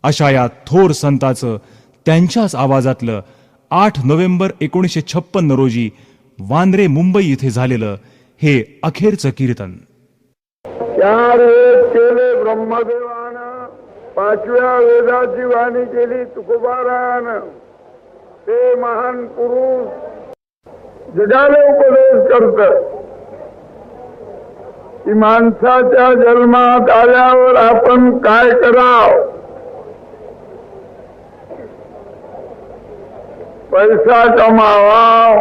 अशा या थोर संताचं त्यांच्याच आवाजातलं 8 नोव्हेंबर 1956 रोजी वांद्रे मुंबई इथे झालेलं हे अखेरचं कीर्तन. चार वेद केले ब्रह्मदेवानं, 5व्या वेदाची वाणी केली तुकोबारायानं. ते महान पुरुष जगाला उपदेश करतात की माणसाच्या जन्मात आल्यावर आपण काय करावं. पैसा कमावा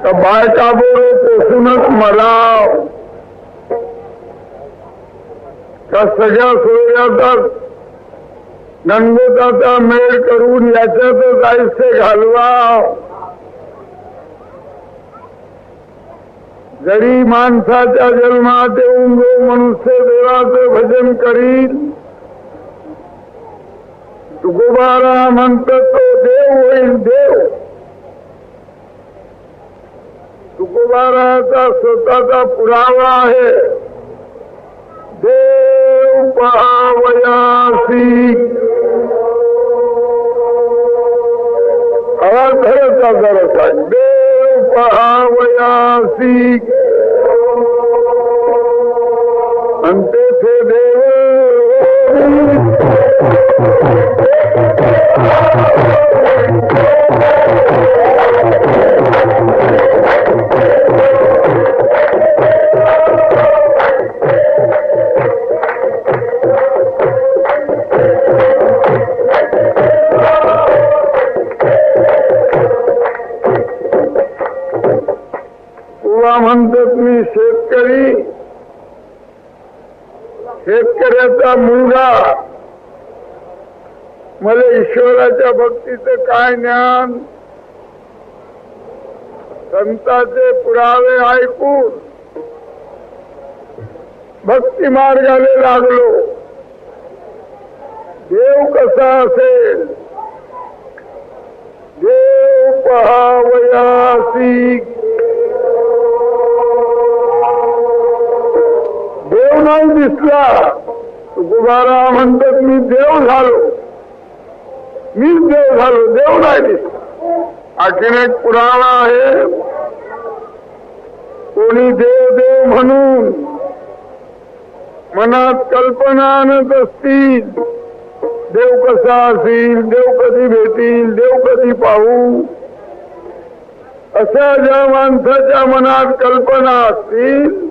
का बायका बोरे पोसूनच मराव का सगळ्या सोयऱ्यातच गणगोताचा मेळ करून याच्यातच आयुष्य घालवाव. जरी माणसाच्या जन्मात येऊन जो मनुष्य देवाचं भजन करील, तुकोबारा म्हणतो तो देव होईल देव. तुकोबाराचा स्वतःचा पुरावा आहे. देव पहावयासी आवाज धरता जरा. देव पहावयासी अंते थे देव. म्हणतात मी शेतकरी, शेतकऱ्याचा मुलगा, मला ईश्वराच्या भक्तीचं काय ज्ञान. संतांचे पुरावे ऐकून भक्ती मार्गाने लागलो. देव कसा असेल. देव पहावयासी. देव नाही दिसला. तुकोबारा म्हणतात मी देव झालो, मीच देव झालो, देव नाही दिसला. आणखीन एक पुरावा आहे. कोणी देव देव म्हणून मनात कल्पना आणत असतील, देव कसा असेल, देव कधी भेटील, देव कधी पाहू, अशा ज्या माणसाच्या मनात कल्पना असतील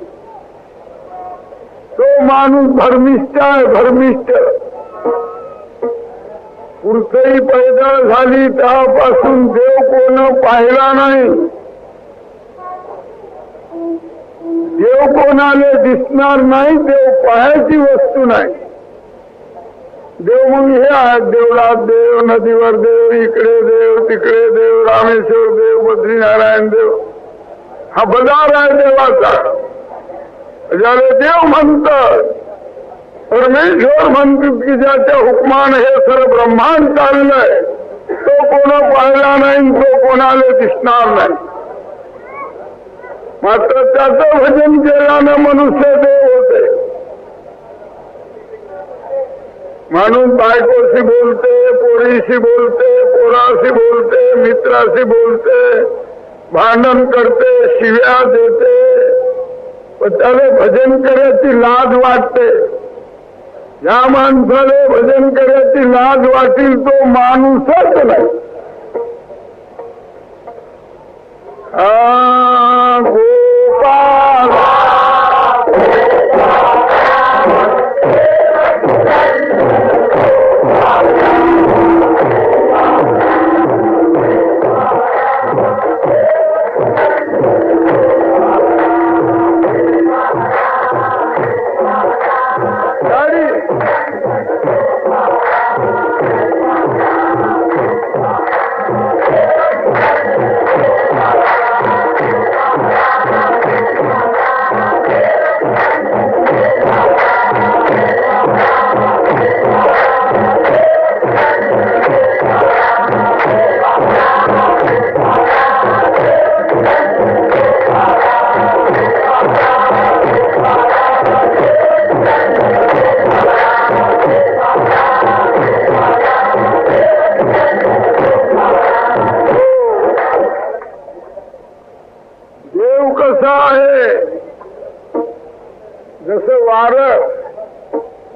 तो माणूस भरमिष्ठ आहे. भरमिष्ठ पुरतही पैदा झाली तेव्हापासून देव कोण पाहिला नाही. देव कोणाला दिसणार नाही. देव पाहायची वस्तू नाही. देव मग हे आहेत. देवळात देव, नदीवर देव, इकडे देव, तिकडे देव, रामेश्वर देव, बद्रीनारायण देव, हा बाजार आहे देवाचा. ज्याला देव म्हणतात. परमेश्वर म्हणतात की ज्याच्या हुकमानं हे सर्व ब्रह्मांड चाललंय तो कोण पाहिला नाही, तो कोणाला दिसणार नाही. मात्र त्याचं भजन केल्यानं मनुष्य देव होते. माणूस बायकोशी बोलते, पोरीशी बोलते, पोराशी बोलते, मित्राशी बोलते, भांडण करते, शिव्या देते, पण त्याला भजन करायची लाज वाटते. ज्या माणसाला भजन करायची लाज वाटेल तो माणूसच नाही. गोपाल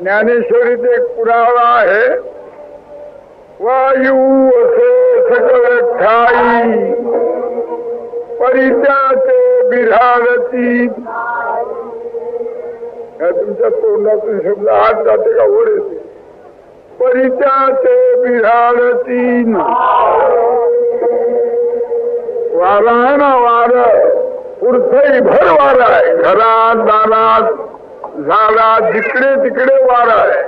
ज्ञानेश्वरीत एक पुरावा आहे, वायू असे सकळ ठाई परित्याचे बिरारती. तुमच्या तोंडातून शब्द आत जाते का वर येते? परित्याचे बिरारती. वारा आहे ना, वार पुरथई भर वारा आहे, घरात दारात झाडात जिकडे तिकडे वारा आहे.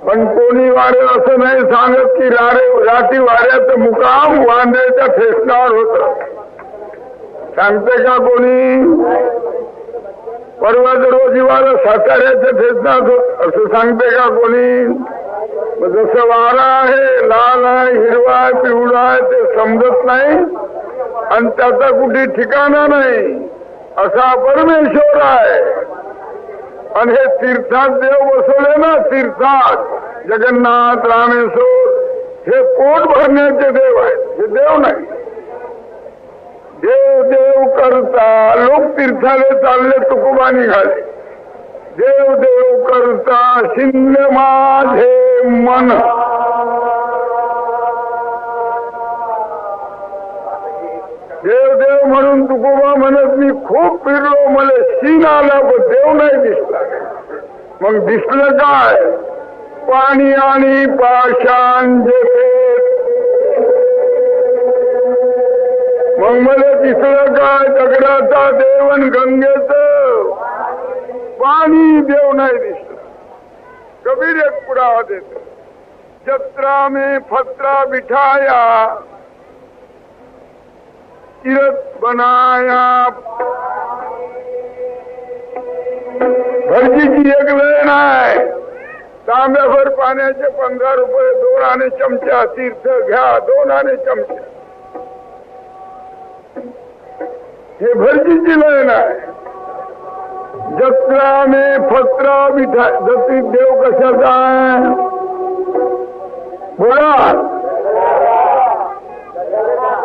पण कोणी वारे असं नाही सांगत की रात्री वाऱ्याचं मुकाम वांद्याच्या ठेसणावर होत. सांगते का कोणी? परवाच रोजी वारं साताऱ्याच्या ठेसणार असं सांगते का कोणी? जसं वारा आहे, लाल आहे, हिरवा आहे, पिवळा आहे, ते समजत नाही आणि त्याचा कुठे ठिकाणा नाही, असा परमेश्वर आहे. आणि हे तीर्थात देव बसवले ना, तीर्थात जगन्नाथ रामेश्वर, हे पोट भरण्याचे देव आहेत, हे देव नाही. देव देव करता लोक तीर्थाले चालले, तुकोबा निघाले. देव देव करता शिंदे माझे मन. देव देव म्हणून तुकोबा म्हणत मी खूप फिरलो, मला शीन आला पण देव नाही दिसला. मग दिसलं काय? पाणी आणि पाषाण जेथे. मग मला दिसलं काय? दगडाचा देव आणि गंगेचं पाणी देव नाही दिसलं. कबीर एक पुरावा देतो, जत्रा में फत्रा बिठाया तीरथ बनाया. भटजीची एक लेण आहे, तांब्याभर पाण्याचे 15 रुपये, 2 आणे चमचा, तीर्थ घ्या 2 आणे चमचे. हे भटजीची लेण आहे. जत्रा में फत्रा बिठा. जत्रीत देव कशाचा आहे? बोला.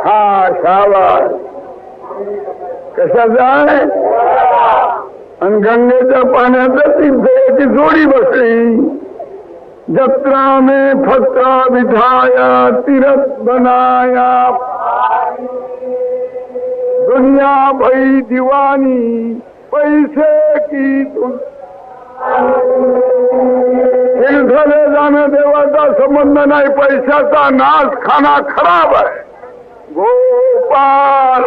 हा, शाबास. कशाचा आहे? आणि गंगेच्या पाण्याचं तीर्थ याची जोडी बसली. जत्रा में फत्रा बिठाया तीरथ बनाया. दुनिया भई दीवानी पैसे की. तीर्थाला जाणं देवाचा संबंध नाही, पैशाचा नाश, खाना खराब आहे. गोपाल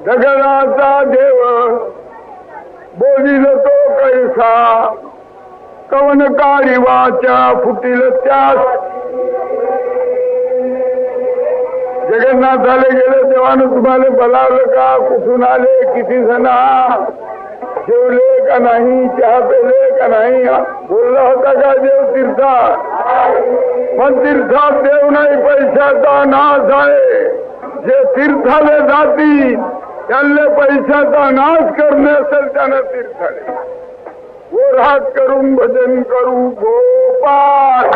जगनाचा देव बोलिल तो कैसा. कवन काळी वाचा फुटील त्यास. जगन्नाथाला गेले देवानं तुम्हाला बोलावलं का? कुठून आले? किती जण? जेवले का नाही? चहा पेले का नाही? बोलला होता का देव तीर्थात? पण तीर्थात देव नाही, पैशाचा नाश आहे. जे तीर्थाला जातील त्यांना पैशाचा नाश करणे असेल, त्यानं तीर्थाले. वर हात करून भजन करू गोपाळ.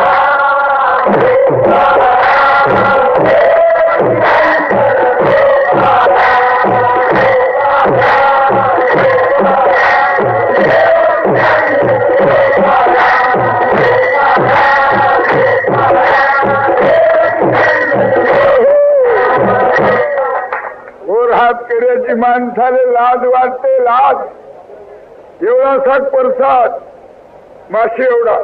वर हात करायची माणसाला लाज वाटते. लाज एवढासा प्रसाद माशी एवढा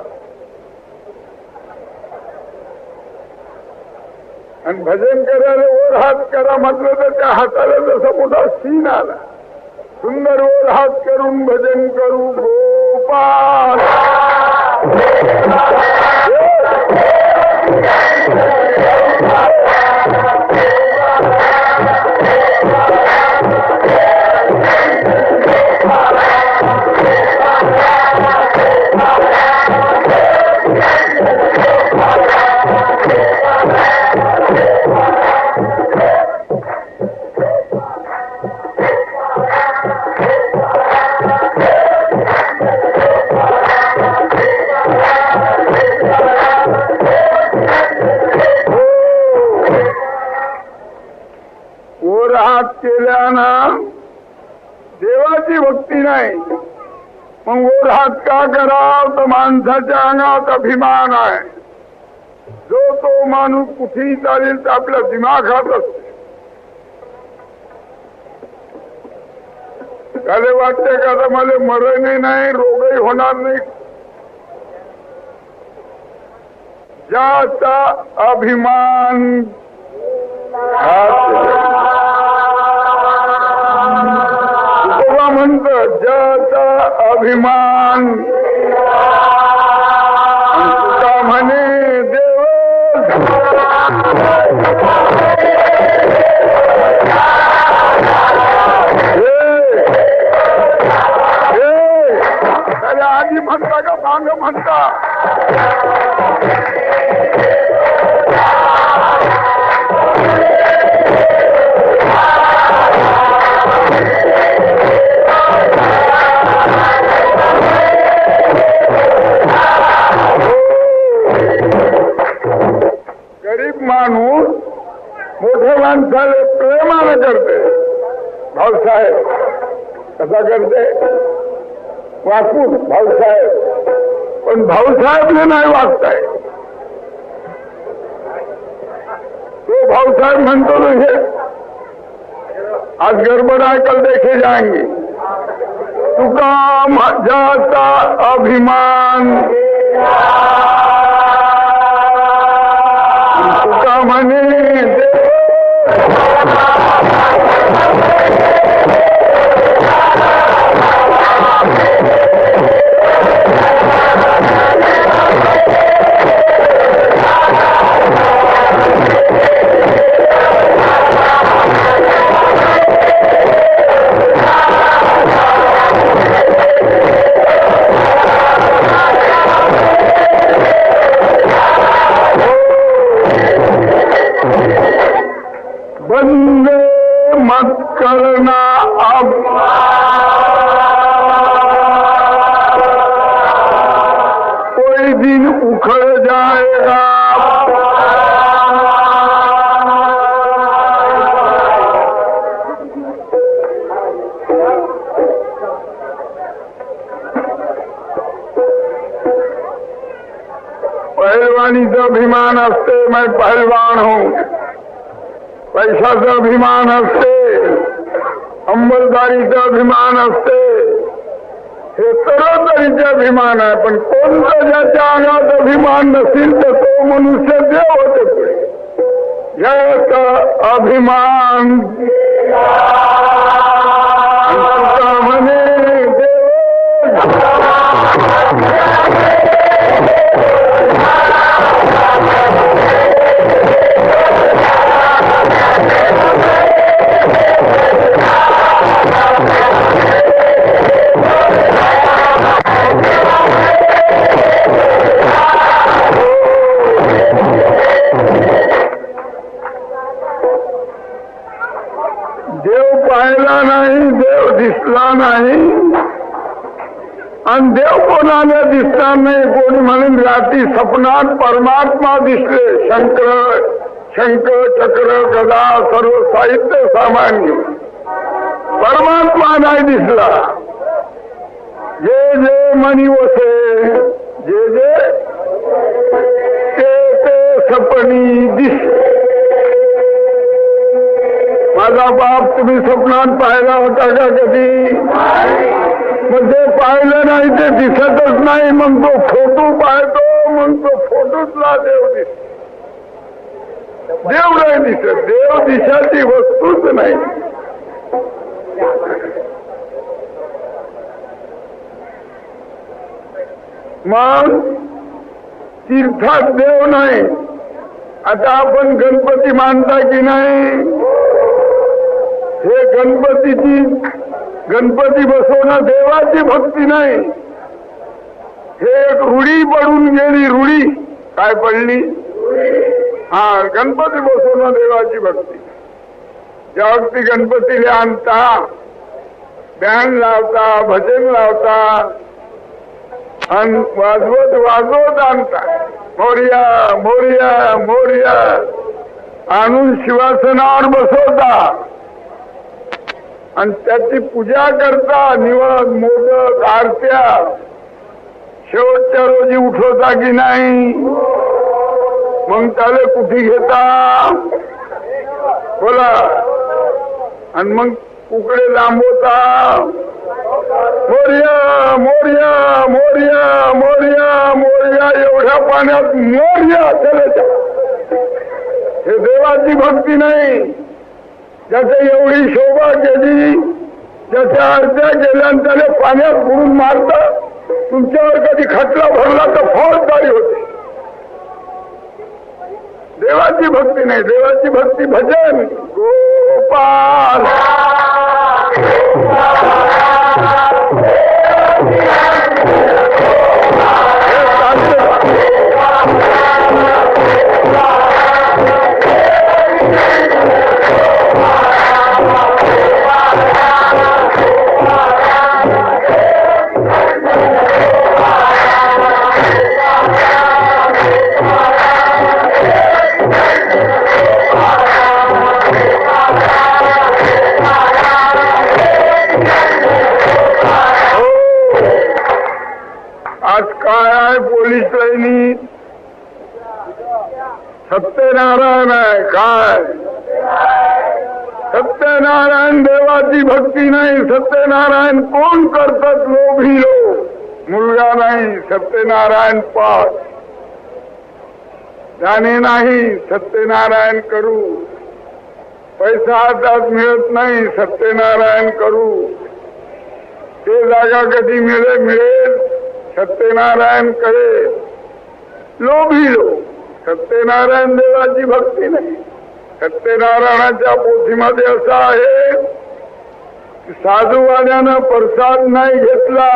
आणि भजन करायला वर हात करा म्हटलं तर त्या हाताला जसा मोठा सीन आला. सुंदर वर हात करून भजन करू गोपाळ. वर हात केल्यानं देवाची भक्ती नाही. मग वर हात का कराव तर माणसाच्या अंगात अभिमान आहे. जो तो माणूस कुठेही चालेल तर आपल्या दिमागात असतो. त्याला वाटते का आता मला मरणही नाही रोगही होणार नाही. ज्याचा अभिमान तुकोबा म्हणत ज्याचा अभिमान तुका म्हणे देव. त्याला आधी म्हणता का मांग म्हणता. गरीब माणूस मोठ्या माणसाला प्रेमानं करते. भाऊसाहेब कसा करते वाकून भाऊसाहेब. पण भाऊसाहेबने नाही वागताय. तो भाऊसाहेब म्हणतो ना हे आज गडबड आहे कल देखे जाएंगे. तुका माझ्याचा अभिमान तुका म्हणे बंदे मत करना अब कोई दिन उखड़ जाएगा. पहलवानीचा अभिमान असते मैं पहलवान हूँ. पैशाचा अभिमान असते. अंमलदारीचा अभिमान असते. हे तरोतरीचे अभिमान आहे. पण कोणतं ज्याच्या अंगात अभिमान नसेल तर तो मनुष्य देव होते पुढे. याचा अभिमान म्हणे देव. देव पाहिला नाही, देव दिसला नाही आणि देव कोणाला दिसणार नाही. कोणी म्हणून रात्री स्वप्नात परमात्मा दिसले. शंख चक्र गदा सर्व साहित्य सामान्य परमात्मा नाही दिसला. जे जे मनी वसे जे जे ते सपनी दिस. माझा बाप तुम्ही स्वप्नात पाहिला होता का कधी? मग जे पाहिलं नाही ते दिसतच नाही. मग तो फोटो पाहतो. मग तो फोटोतला देव दिसतो. देव नाही दिसत. देव दिशाची वस्तूच नाही. मग तीर्थात देव नाही. आता आपण गणपती मानता की नाही? हे गणपती बसवणं देवाची भक्ती नाही. हे एक रूढी पडून गेली. रूढी काय पडली? हा, गणपती बसवणं देवाची भक्ती. ज्या वक्ती गणपतीला आणता, बँड लावता, भजन लावता आणि वाजवत आणता. मोरया मोरया मोरया आणून शिवासनावर बसवता आणि त्याची पूजा करता. निवद मोदक आरत्या शेवटच्या रोजी उठवता की नाही? मग त्याला कुठे घेता? बोला. आणि मग कुकडे लांबवता. मोरया मोरया मोरया मोरया मोरया एवढ्या पाण्यात मोरया चलायच्या. हे देवाची भक्ती नाही. ज्याची एवढी शोभा केली, ज्याच्या आरत्या केल्या आणि त्याला पाण्यात बुडून मारतात. तुमच्यावर कधी खटला भरला तर फौजदारी होते. देवाची भक्ती नाही. देवाची भक्ती भजन. गोपाल आज काय आहे पोलीस लाईनीत? सत्यनारायण आहे. काय सत्यनारायण? देवाची भक्ती नाही. सत्यनारायण कोण करतात? लोभी लोक. मुलगा नाही सत्यनारायण पाठ. जाणे नाही सत्यनारायण करू. पैसा हातात मिळत नाही सत्यनारायण करू. ते जागा कधी मिळेल सत्यनारायण करे. लोभी लोक. सत्यनारायण देवाची भक्ती नाही. सत्यनारायणाच्या पोथीमध्ये असं आहे की साधूवाल्यानं प्रसाद नाही घेतला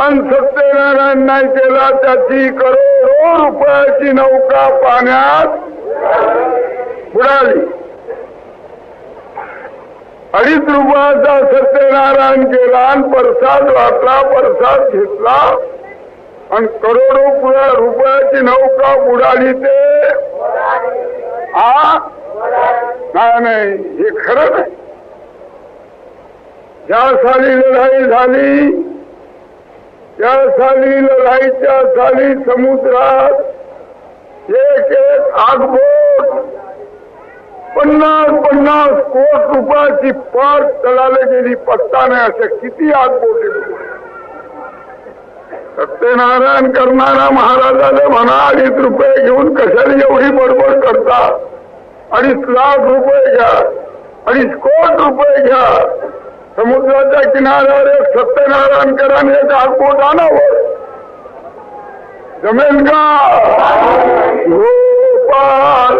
आणि सत्यनारायण नाही केला, त्याची करोडो रुपयाची नौका पाण्यात बुडाली. 2.5 रुपयाचा सत्यनारायण केला आणि प्रसाद वाटला, प्रसाद घेतला आणि करोडो रुपयाची नौका बुडाली. ते नाही, हे खरं नाही. ज्या साली लढाई झाली, त्या साली लढाईच्या साली समुद्रात एक आगबोट 50 कोटी रुपयाची पार तळाला गेली. पत्ता नाही अशा किती आगबोटे. सत्यनारायण करणारा महाराजाला म्हणा 2.5 रुपये घेऊन कशाला एवढी बडबड करता? 2.5 लाख रुपये घ्या, 2.5 कोटी रुपये घ्या. समुद्राच्या किनाऱ्यावर एक सत्यनारायण करा आणि एक आगबोट आणावं. जमेल का? गोपाल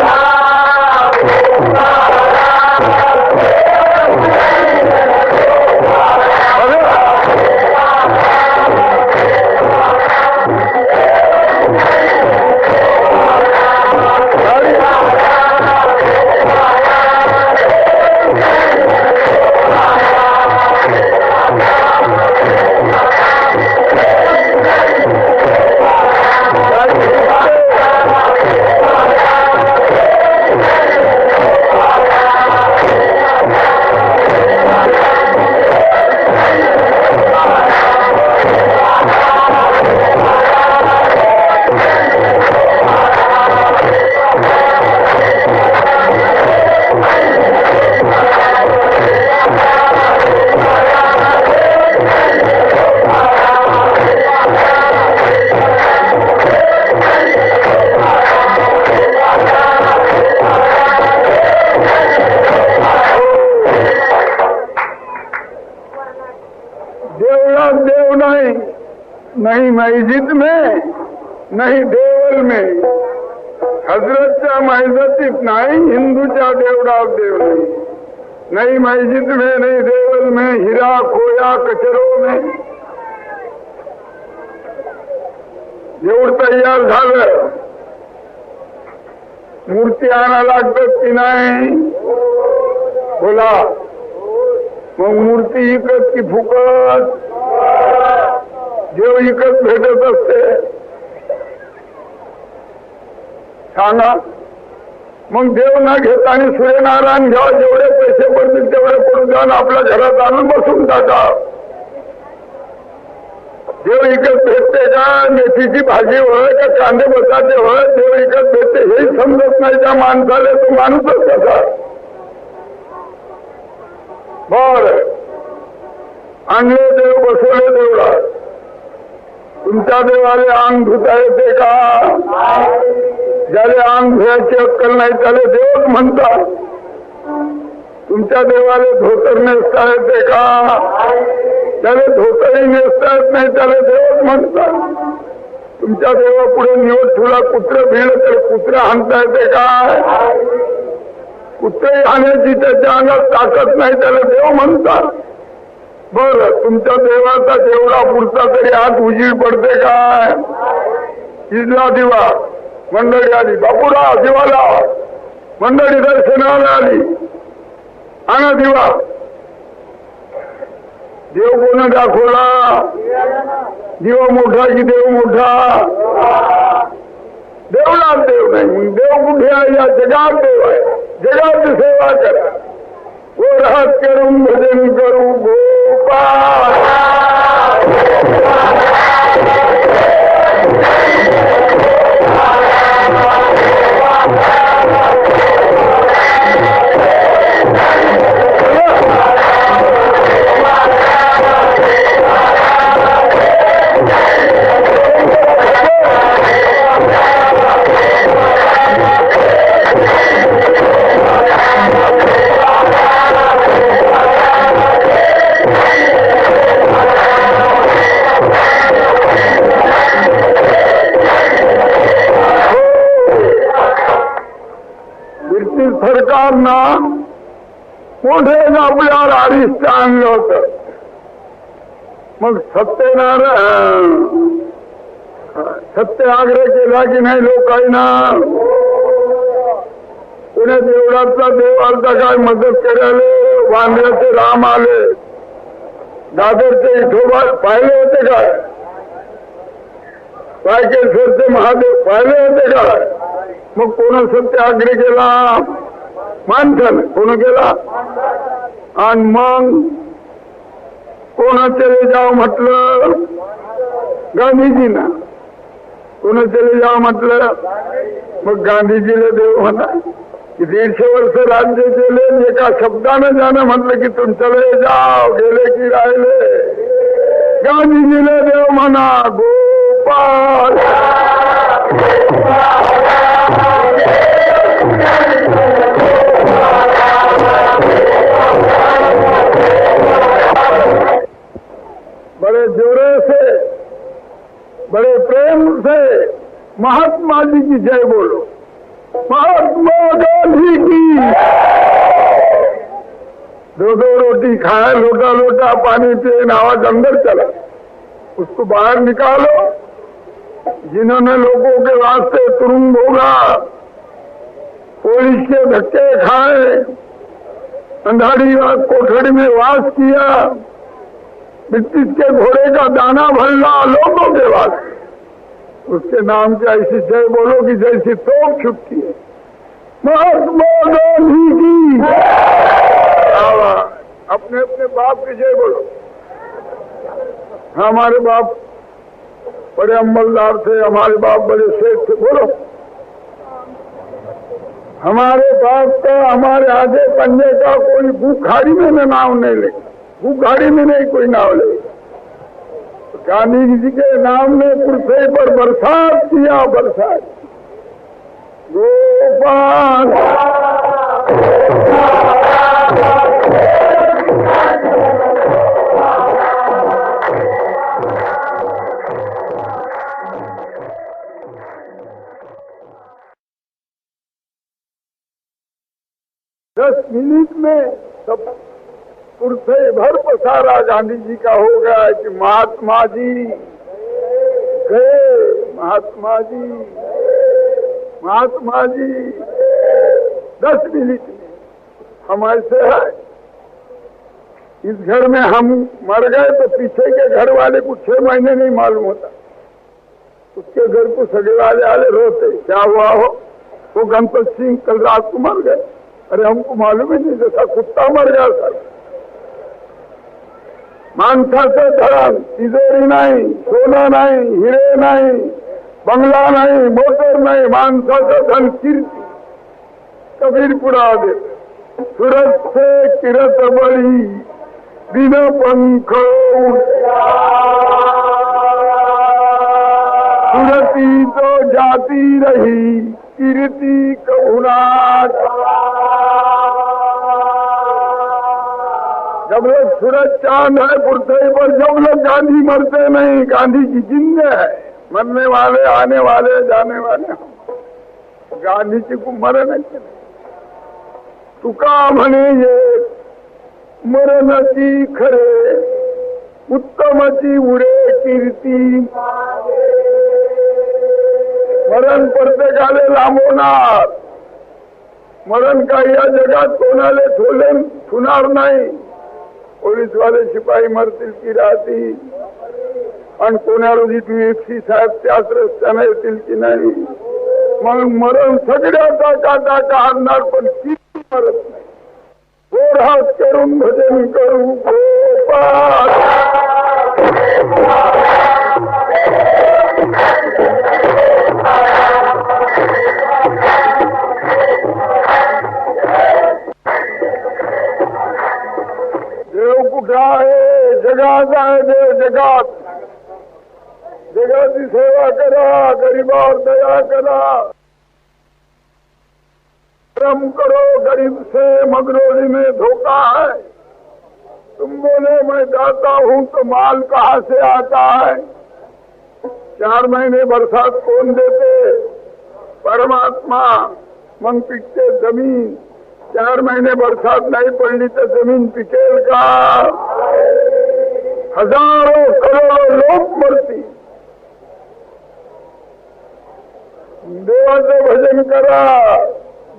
नहीं मस्जिद में नहीं देवल में, हजरतच्या मस्जिदीत नाही, हिंदूच्या देवळात देव नहीं मस्जिद में नहीं देवल में, हीरा खोया कचरों में. देऊळ तयार झालं, मूर्ती आणा लागतात की नाही बोला. मग मूर्ती इकत की फुकट? देव इकत भेटत असते सांगा. मग देव न घेता आणि सूर्यनारायण घ्या, जेवढे पैसे पडतील तेवढे पडून द्या, आपल्या घरात आणून बसून टाका. देव इकत भेटते का? मेथीची भाजी होय का कांदे बटाटे होय देव इकत भेटते हेही समजत नाही त्या माणसाला. तो माणूसच कसा. बर आणले देव, बसवले देवळा. तुमच्या देवाले अंग धुता येते का? ज्याला अंग धुयाची अक्कल नाही त्याला देवच म्हणतात. तुमच्या देवाले धोतर नेसता येते का? त्याला धोतरही नेसता येत नाही त्याला देवच म्हणतात. तुमच्या देवा पुढे निवड ठेवला कुत्र भिडलं तर कुत्रा हाणता येते काय? कुत्रे हाण्याची त्याच्या अंगात ताकद नाही त्याला देव म्हणतात. बर तुमच्या देवाचा जेवढा पुढचा तरी हात उजीड पडते काय? इजला दिवा मंडळी आली, बापूराव दिवाला मंडळी दर्शनाला आली, आणा दिवा. देव कोण दाखवला? दिवा मोठा की देव मोठा? देवळात देव नाही. देव कुठे आहे? या जगात देव आहे. जगाची सेवा करा. व राहत करून भजन करू गोपाळ. सरकारनं मोठे आपल्यावर आरिष्ट आणलं होतं. मग सत्याग्रह केला की नाही लोकांना? पुण्यात देवळाचा देव आलता काय मदत करायला? वांद्र्याचे राम आले, दादरचे इठोबा पाहिले होते काय? पायकेश्वरचे महादेव पाहिले होते काय? मग कोण सत्याग्रह केला? माणसानं. कोण केला? आणि मग कोण चले जाव म्हटलं? गांधीजीना. कोण चले जाव म्हटलं? मग गांधीजीला देव म्हणा की 150 वर्ष राज्य केले, एका शब्दानं जाणं म्हटलं की तुम चले जाव, गेले की राहिले. गांधीजीला देव म्हणा गोपाळ. बड़े जोरे से, बड़े प्रेम से महात्मा जी की जय बोलो. महात्मा गांधी की. दो रोटी खाए, लोटा लोटा पानी पिए, आवाज अंदर चला, उसको बाहर निकालो. जिन्होंने लोगों के वास्ते तुरुंग भोगा, पुलिस के धक्के खाए, अंधारी कोठड़ी में वास किया, ब्रिटिश के घोड़े का दाना भरना लोगों के वास्ते, उसके नाम की ऐसी जय बोलो कि जैसी तोप छुपती है. महात्मा गांधी की. अपने अपने बाप की जय बोलो. हमारे बाप बड़े अमलदार थे, हमारे बाप बड़े सेठ थे. बोलो. हमारे बाप का हमारे आगे पंजे का कोई भूखाड़ी में नाम नहीं लेगा. भूखाड़ी में नहीं कोई नाम लेगा. गांधी जी के नाम ने पृथ्वी पर बरसात किया. बरसात. गोपाल. 10 मिनट में सब कुर्से भर पसारा गांधी जी का हो गया कि महात्मा जी गए, महात्मा जी, महात्मा जी। 10 मिनट में हम ऐसे है, इस घर में हम मर गए तो पीछे के घर वाले को 6 महीने नहीं मालूम होता, उसके घर को सगे वाले आले रोते, क्या हुआ हो, वो गणपत सिंह कल रात को मर गए। अरे हमको मालूम ही नहीं, जैसा कुत्ता मर गया सर। माणसाचं धन, तिजोरी नाही, सोनं नाही, हिरे नाही, बंगला नाही, मोटर नाही, माणसाचं धन कीर्ती। कबीरपुरा दे सूरत से किरत बळी बिन पंख सुरती तो जाती रही कीर्ति कहुनाथ। जब लोग सूरज चांद है पृथ्वी पर, जब लोग गांधी मरते नहीं, गांधी जी जिंदे है, मरने वाले, आने वाले, जाने वाले हम। गांधी जी को मरने के नहीं, तुका म्हणे ये मरणाची खरे उत्तमाची उरे कीर्ती। मरण प्रत्येकाले लांबवणार, मरण काही या जगात कोणाले ठुणार नाही। पोलीस वाले शिपाई मरतील की राहतील, आणि कोणा रोजी TFC साहेब त्याच रस्त्याने येतील की नाही। मग मरण सगळ्याचा काटा काढणार, पण किती मरत नाही। गोड हात करून भजन करू गोपाळ। देव कुठं आहे? जगात आहे देव, जगात। जगाची सेवा करा, गरीबावर दया करा, कर्म करो, गरीब से मगरोली में धोखा है। तुम बोले मैं जाता हूँ तो माल कहाँ से आता है? 4 महीने बरसात कौन देते? परमात्मा। मग पिकते जमीन, 4 महीने बरसात नहीं पडली तर जमीन पिकेल का? हजारों करोडो लोक मरतील। देवाचं भजन करा,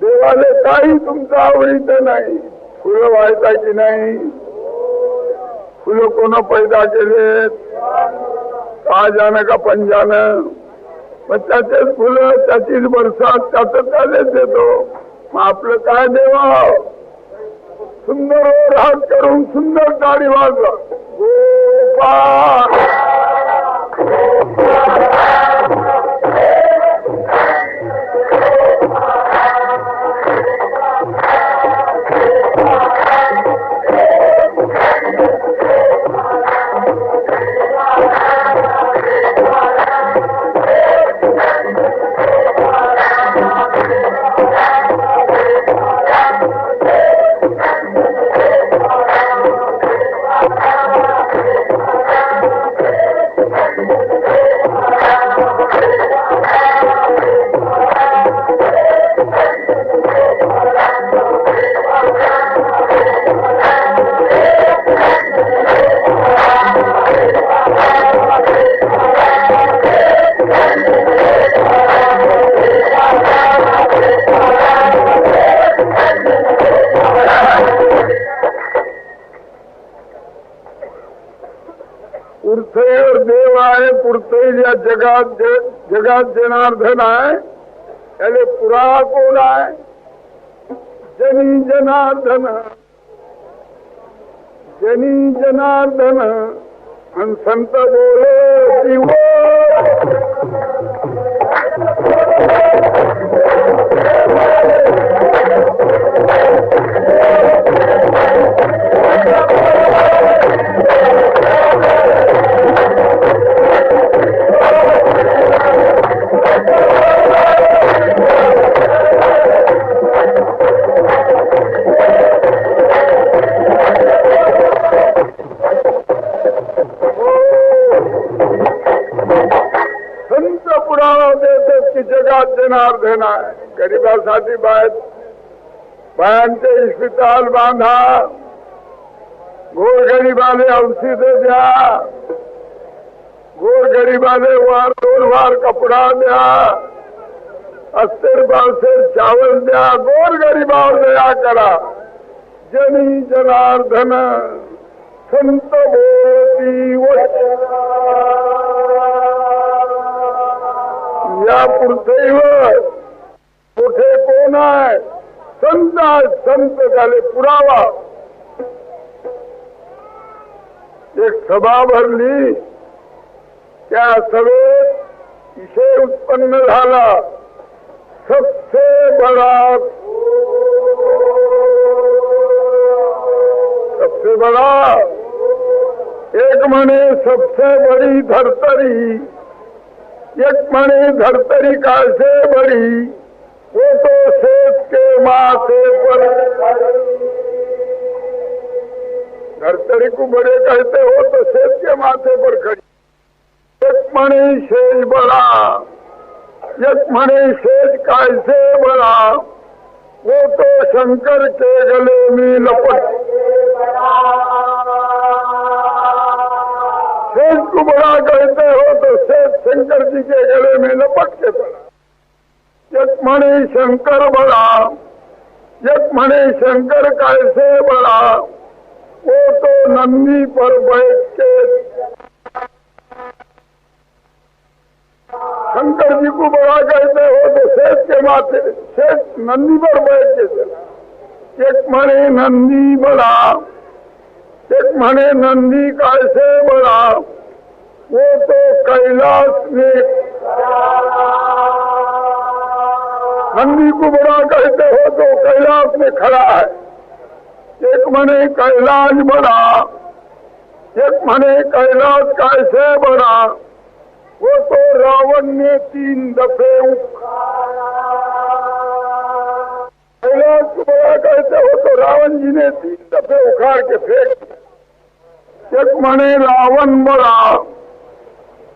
देवाले काही तुमचं आवडीचं नाही। फुलं व्हायचा की नाही? फुलं कोण पैदा केलेत? का जाणं का पंजानं? मग त्याचेच फुलं, त्याचीच बरसात, त्याच त्यालेच देतो। मग आपलं काय देवा? सुंदर वर हात करून सुंदर टाळी वाजवा गोपाळ। पृथ्वीवर देव आहे, पृथ्वी या जगात जनार्दन आहे। त्याले पुरा कोण आहे? जनी जनार्दन, जनी जनार्दन। आणि संत बोले शिव जगात जनार्दन आहे। गरिबासाठी बाहेर बायांचे इस्पिताल बांधा, गोरगरीबाले औषध द्या, गोरगरीबाले वार कपडा द्या, अस्तर बावसेर चावल द्या, गोरगरीबावर दया करा. जनी जनार्दन संत बोलती या पृथ्वीवर कुठे कोण आहे? संत संत झाले पुरावा. एक सभा भरली, त्या सभेत विषय उत्पन्न झाला, सबसे बड़ा एक म्हणे सबसे बड़ी धरतरी, एक म्हणे धरतरी कैसे बड़ी, वो तो सेठ के माथे पर. धरतरी को बड़े कहते हो तो सेठ के माथे पर खड़ी. एक म्हणे शेष बड़ा, एक म्हणे शेष कैसे बड़ा, वो तो शंकर के गले में लपट. शेष को बड़ा कहते हो तो शेष शंकर जी के गले में लपट के पड़ा. एक म्हणे शंकर बड़ा, एक म्हणे शंकर कैसे बड़ा, वो तो नंदी पर बैठ के. शंकर जी को बड़ा कहते हो तो शेष के माथे, शेष नंदी पर बैठ के चला. एक म्हणे नंदी बड़ा, एक म्हणे नंदी कैसे बड़ा, वो तो कैलाश में. नंदी को बड़ा कहते हो तो कैलाश में खड़ा है. एक म्हणे कैलाश बड़ा, एक म्हणे कैलाश कैसे बड़ा, वो तो रावण ने 3 दफे कैलाश को बड़ा कहते हो तो रावण जी ने 3 दफे उखाड़ के फेंक दिया. एक म्हणे रावण बड़ा,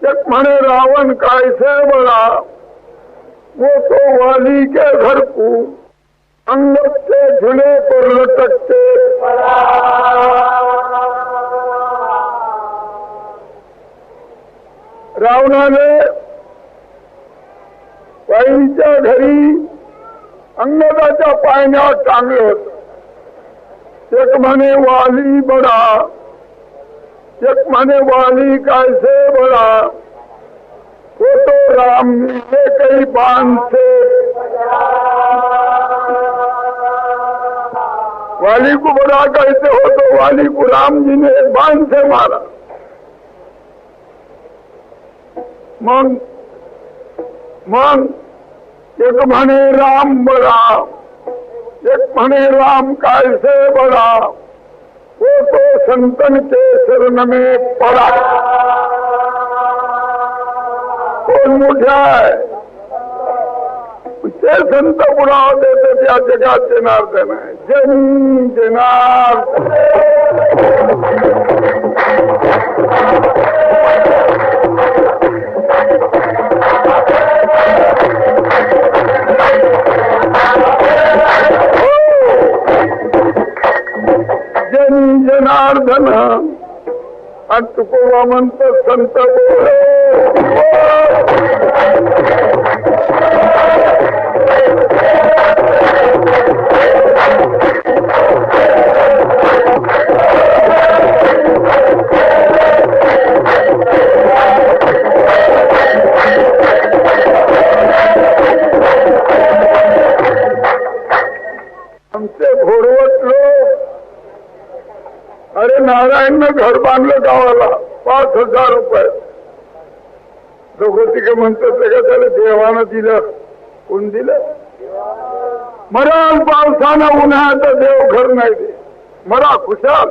एक म्हणे रावण कैसे बड़ा, वो तो वाली के घर को अंगद के झूले पर लटक के. रावणाने वाईच्या घरी अंगदाच्या पायण्यावर टांगलं होतं. एक म्हणे वाली बडा, एक म्हणे वाली कैसे बडा, वो तो राम ने कई बाण से. वाली को बड़ा कहते हो तो वाली को राम जी ने एक बाण से मारा. मग एक म्हणे राम बड़ा, एक म्हणे राम कैसे बड़ा, वो तो संतन के शरण में पड़ा. कोण मोठा आहे ते संत पुराव देते त्या जगात जनार्दन आहे. जन जनार्दन. जन जनार्दन. आणि तुकोबा म्हणतो संत बोले. आमचे भोरवत लोक, अरे नारायणनं घर बांधलं गावाला 5,000 रुपये. दोघं तिघे म्हणतात ते का त्याला देवानं दिलं. कोण दिलं? मराल पावसानं उन्हाळ्यात देव घर नाही दे. मरा खुशाल.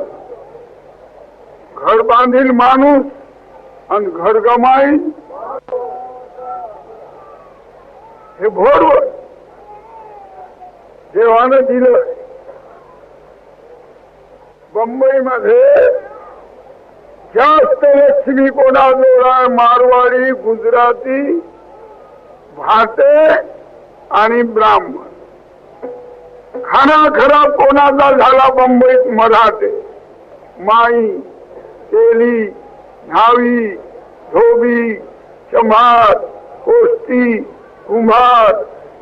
घर बांधील माणूस आणि घर गमाईल हे भोरवर देवानं दिलं. मुंबईमध्ये जास्त लक्ष्मी कोणाजवळ आहे? मारवाडी, गुजराती, भाटे आणि ब्राह्मण. खाना खराब कोणाचा झाला मुंबईत मराठे, माई, तेली, न्हावी, धोबी, चमार, कोष्टी, कुंभार,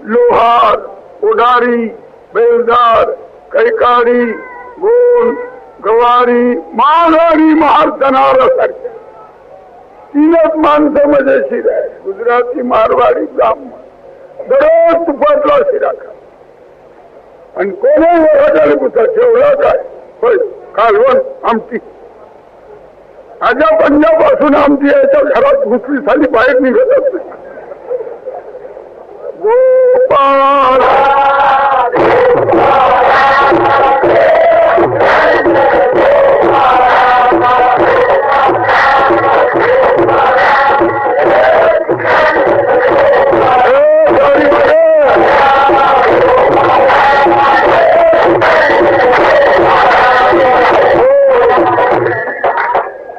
लोहार, उडारी, बेलदार, कैकाडी, गोल, गवारी, माघारी, महारतनार सारख्या तीनच माणसं मजेशीर आहे. गुजराती, मारवाडी, ब्राह्मण दररोज तुपातला शिरा खा आणि कोणी वराजाला पुसा जेवढा काय होय कालवण आमटी. आजा पंजाबपासून आमटी याच्या घरात घुसली साली बाहेर निघतच नाही. गोपाळ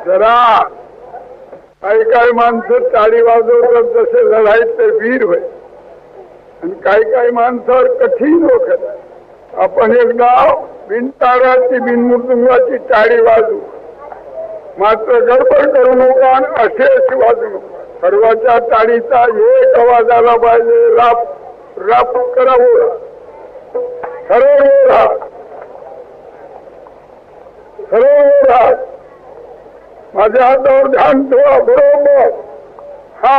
जरा काही काही माणसं टाळी वाजवतात जसे लढाईत ते वीर होय आणि काही काही माणसावर कठीण होत. आपण एकदा बिनताराची बिनमृदुंगाची टाळी वाजू, मात्र गडबड करू नका आणि अशी वाजू नका. सर्वांच्या टाळीचा एक आवाज आला पाहिजे. राप राप करावं, सर्व राहा. माझ्या हातावर ध्यान ठेवा. बरोबर हा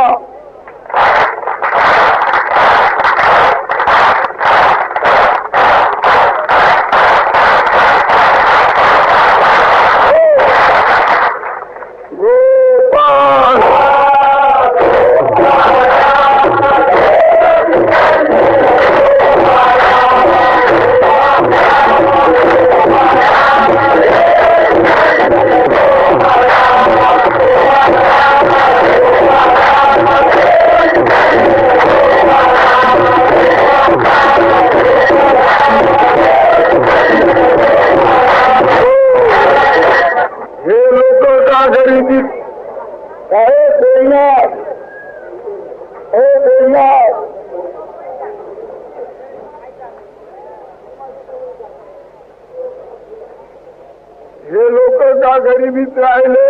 हे लोक का गरिबीत राहिले.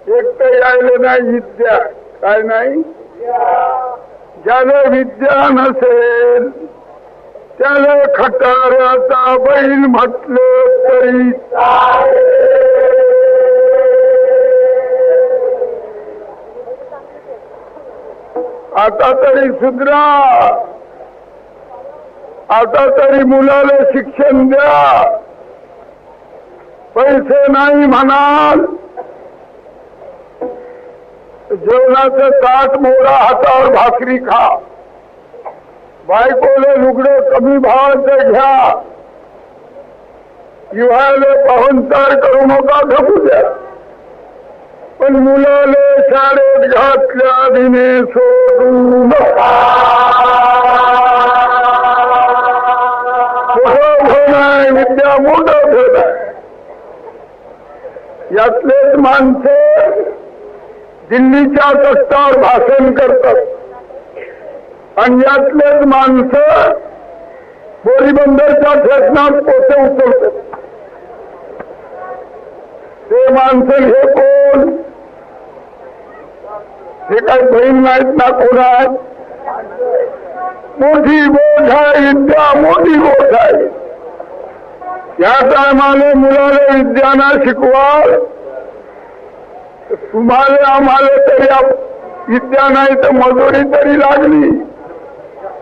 एकटं यायले नाही विद्या. काय नाही, ज्याला विद्या नसेल त्याला खटाऱ्याचा बैल म्हटलं तरी आता तरी सुधरा. आता तरी मुलाला शिक्षण द्या. पैसे नाही म्हणाल, जेवणाचं ताट मोडा, हातावर भाकरी खा. बायकोले लुगडं कमी भावाचं घ्या. हिवाळ्याला पाहुणचार करू नका, ढकू द्या. पण मुलाले शाळेत घातल्या दिने सोडू नका. नाही विद्या मोठं ठेवत आहे. यातलेच माणसं दिल्लीच्या तख्तावर भाषण करतात आणि यातलेच माणसं पोरीबंदरच्या ठेसनात पोते उचलतात. ते माणसं हे कोण? हे काही बहीण नाहीत ना कोण आहेत. मोठी बोध आहे विद्या, मोठी बोध आहे. या टायमाला मुलाला विद्याना शिकवाल. तुम्हाला आम्हाला तरी विद्या नाही तर मजुरी तरी लागली,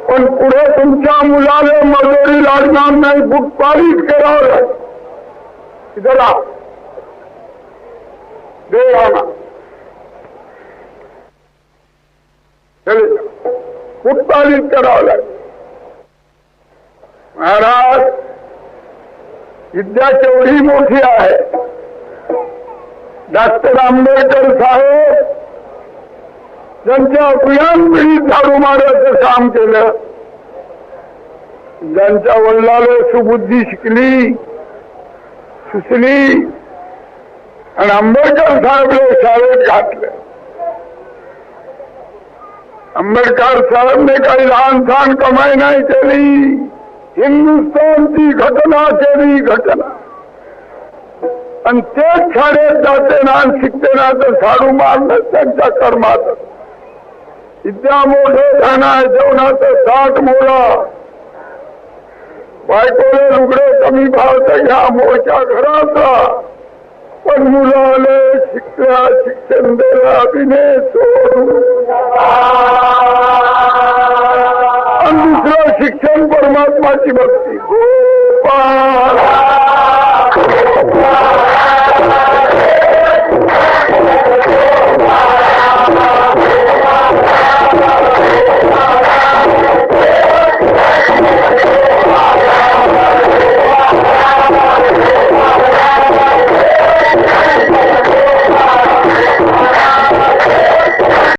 पण पुढे तुमच्या मुलाला मजुरी लागणार नाही. फुटपालीच करावं लागेल. इधर देवाना चले फुटपालीच करावं लागेल. महाराज, विद्या केवढी मोठी आहे. डॉक्टर आंबेडकर साहेब ज्यांच्या अभियान पिढीत झाडू मारायचं काम केलं, ज्यांच्या वडिलाला सुबुद्धी शिकली सुचली आणि आंबेडकर साहेबला शाळेत घातलं. आंबेडकर साहेबने काही लहान सहान कमाई नाही केली. हिंदुस्थानची घटना केली घटना आणि तेच शाळेत जाते ना शिकते ना तर साडू मारणं त्यांच्या कर्मात. इतक्या मोठे धन आहे जेवणाचं ताट मोडा, बायकोले लुगडे कमी भावचं घ्या मोठ्या घराचा, पण मुलाले शिक्षण दिलं अभिनय सोडून आणि दुसरं शिक्षण परमात्माची भक्ती. गोपाळ